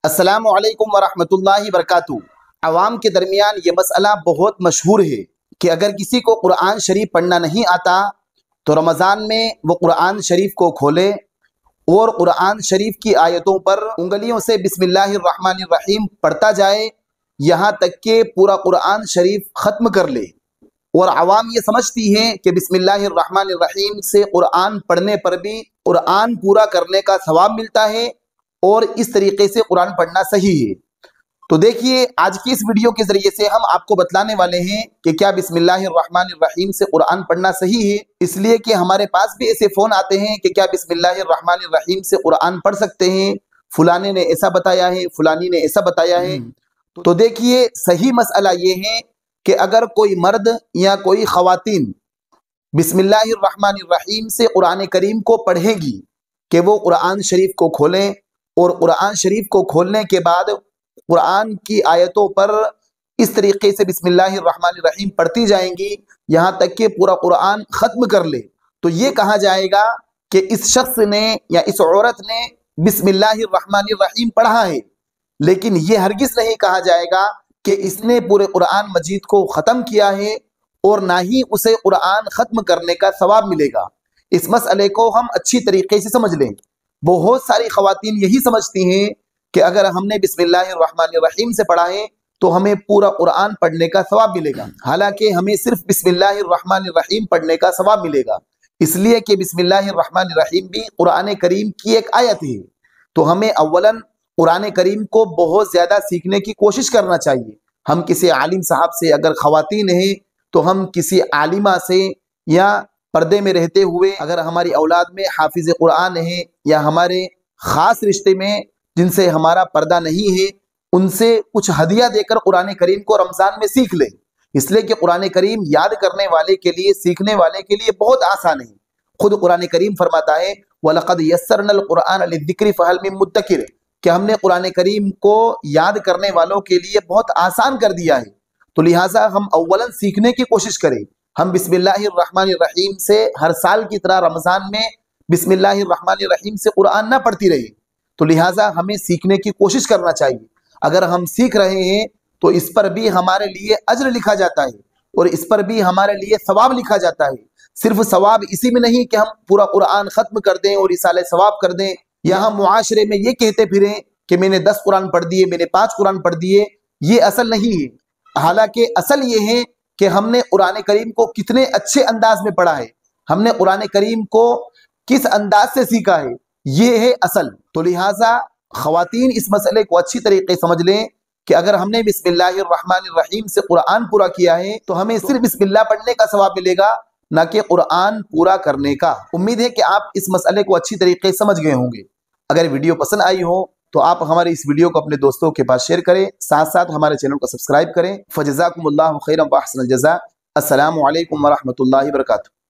अस्सलामु अलैकुम वरहमतुल्लाहि वबरकातुहू। अवाम के दरमियान ये मसला बहुत मशहूर है कि अगर किसी को कुरान शरीफ पढ़ना नहीं आता तो रमज़ान में वो कुरान शरीफ को खोले और कुरान शरीफ की आयतों पर उंगलियों से बिस्मिल्लाहिर्रहमानिर्रहीम पढ़ता जाए, यहाँ तक कि पूरा कुरान शरीफ ख़त्म कर ले। और अवाम ये समझती हैं कि बिस्मिल्लाहिर्रहमानिर्रहीम से कुरान पढ़ने पर भी कुरान पूरा करने का सवाब मिलता है और इस तरीके से कुरान पढ़ना सही है। तो देखिए, आज की इस वीडियो के जरिए से हम आपको बतलाने वाले हैं कि क्या बिस्मिल्लाहिर्रहमानिर्रहीम से कुरान पढ़ना सही है। इसलिए कि हमारे पास भी ऐसे फ़ोन आते हैं कि क्या बिस्मिल्लाहिर्रहमानिर्रहीम से कुरान पढ़ सकते हैं, फुलाने ने ऐसा बताया है, फुलानी ने ऐसा बताया है। तो देखिए, सही मसला ये है कि अगर कोई मर्द या कोई ख़वातीन बिस्मिल्लाहिर्रहमानिर्रहीम से कुरान करीम को पढ़ेगी कि वो कुरान शरीफ को खोलें और कुरान शरीफ को खोलने के बाद कुरान की आयतों पर इस तरीके से बिस्मिल्लाहिर्रहमानिर्रहीम पढ़ती जाएंगी यहाँ तक कि पूरा कुरान ख़त्म कर ले, तो ये कहा जाएगा कि इस शख्स ने या इस औरत ने बिस्मिल्लाहिर्रहमानिर्रहीम पढ़ा है। लेकिन ये हरगिज़ नहीं कहा जाएगा कि इसने पूरे कुरान मजीद को ख़त्म किया है और ना ही उसे कुरान ख़त्म करने का सवाब मिलेगा। इस मसले को हम अच्छी तरीके से समझ लें। बहुत सारी ख़वातीन यही समझती हैं कि अगर हमने बिस्मिल्लाहिर्रहमानिर्रहीम से पढ़ा है तो हमें पूरा कुरान पढ़ने का सवाब मिलेगा। हालांकि हमें सिर्फ बिस्मिल्लाहिर्रहमानिर्रहीम पढ़ने का सवाब मिलेगा, इसलिए कि बिस्मिल्लाहिर्रहमानिर्रहीम भी कुरान करीम की एक आयत है। तो हमें अव्वलन कुरान करीम को बहुत ज़्यादा सीखने की कोशिश करना चाहिए। हम किसी आलिम साहब से, अगर ख़वातीन हैं तो हम किसी आलिमा से, या पर्दे में रहते हुए अगर हमारी औलाद में हाफिज़ कुरान है या हमारे ख़ास रिश्ते में जिनसे हमारा पर्दा नहीं है, उनसे कुछ हदिया देकर कुरान करीम को रमज़ान में सीख लें। इसलिए कि कुरान करीम याद करने वाले के लिए, सीखने वाले के लिए बहुत आसान है। खुद कुरान करीम फरमाता है वलक़द यस्सरनल कुरान लिज़्ज़िक्रि फ़हल मिन मुद्दकिर, कि हमने कुरान करीम को याद करने वालों के लिए बहुत आसान कर दिया है। तो लिहाजा हम अव्वलन सीखने की कोशिश करें। हम बिस्मिल्लाहिर्रहमानिर्रहीम से हर साल की तरह रमज़ान में बिस्मिल्लाहिर्रहमानिर्रहीम से कुरान ना पढ़ती रहे। तो लिहाजा हमें सीखने की कोशिश करना चाहिए। अगर हम सीख रहे हैं तो इस पर भी हमारे लिए अज्र लिखा जाता है और इस पर भी हमारे लिए सवाब लिखा जाता है। सिर्फ सवाब इसी में नहीं कि हम पूरा कुरान ख़त्म कर दें और इसाले सवाब कर दें, या हम मुआशरे में ये कहते फिरें कि मैंने 10 कुरान पढ़ दिए, मैंने 5 कुरान पढ़ दिए। ये असल नहीं है। हालांकि असल ये है कि हमने कुरान करीम को कितने अच्छे अंदाज में पढ़ा है, हमने कुरान करीम को किस अंदाज से सीखा है, ये है असल। तो लिहाजा ख़वातीन इस मसले को अच्छी तरीके से समझ लें कि अगर हमने बिस्मिल्लाहिर्रहमानिर्रहीम से कुरान पूरा किया है तो हमें सिर्फ बिस्मिल्लाह पढ़ने का सवाब मिलेगा, ना कि कुरान पूरा करने का। उम्मीद है कि आप इस मसले को अच्छी तरीके से समझ गए होंगे। अगर वीडियो पसंद आई हो तो आप हमारे इस वीडियो को अपने दोस्तों के पास शेयर करें, साथ साथ हमारे चैनल को सब्सक्राइब करें। फजज़ाकुमुल्लाहु खैरन व अहसनल जज़ा। अस्सलामु अलैकुम व रहमतुल्लाहि व बरकातुहू।